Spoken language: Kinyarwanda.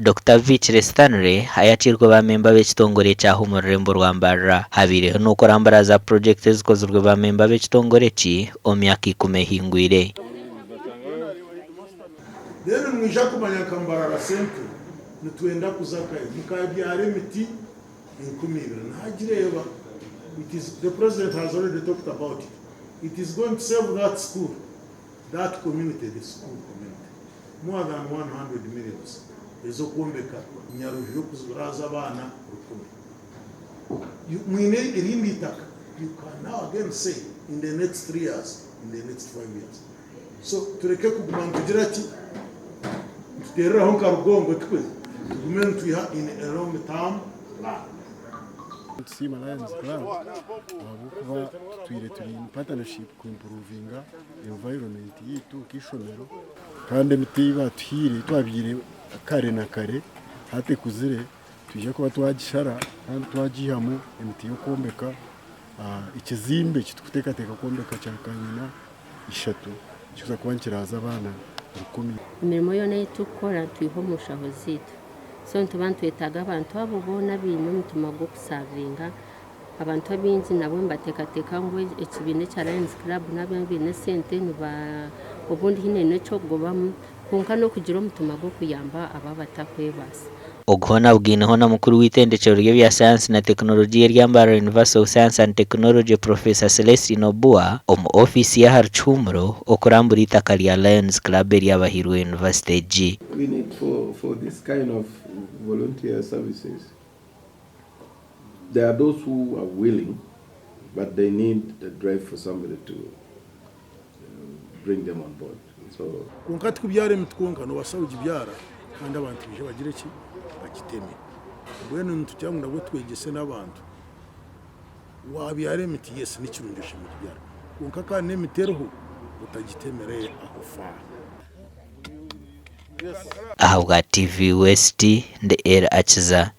Dr. Vichere Stanley hayakirwa bamemba b'ekitongore kya Humurembo rwa Mbarara habire nuko rambaraza project zikozwe bamemba b'ekitongore ki omyaka 10 ehingwire. Rero mwija kumanya Mbarara centre nitwenda kuzakaye mukabyare miti inkumira ntagireba. It is the president has already talked about it. It is going to save that school, that community, the school community, more than 100 million. Ezo kuombeka nyarujo kuzuraza abana rukumi. Mwine irindi taka. You can now again say in the next 3 years, in the next 5 years. So tureke kuguma tugira ati tuterera ho karugongo twe tugume tuha in a long term plan. Sima Lions Club kuba turi in partnership ku improvinga environment yitu kishomero kandi emiti batwire twabire kare na kare hate kuzire tuje kuba twagishara kandi twagihamu emiti yo kombeka ikizimbe kitukutekateka kombeka cyakanyina 3 kiza kwankiraza abana 10. Imirimo yone tukora tuyihomusha hozito so ntubantu etaga abantu abo bona bintu mutuma go kusavinga abantu abinzi nabo mbatekateka ngo ekibine cya Lions Club nabyo sente niba ubundi hine neco gobamu kunka no kugira mutuma go kuyamba aba batakwebasa. Ogona bwinaho na mukuru w'itendekero rya science na technology rya Mbarara University of Science and Technology Professor Celestine Obua omu office ya Harchumro okurambura itaka rya Lions Club ry'abahirwe University G. We need for this kind of volunteer services. There are those who are willing, but they need the drive for somebody to bring them on board. So kunka tubyare mitkonka no basawuji byara kandi abantu bije bagire ki bakiteme. Bwene ntujya ngo nabo twegese n'abantu. Wabyare miti yes n'ikirungisha mu byara. Kunka kandi nemitereho utagitemereye aho fa. Aha TV West nde era akiza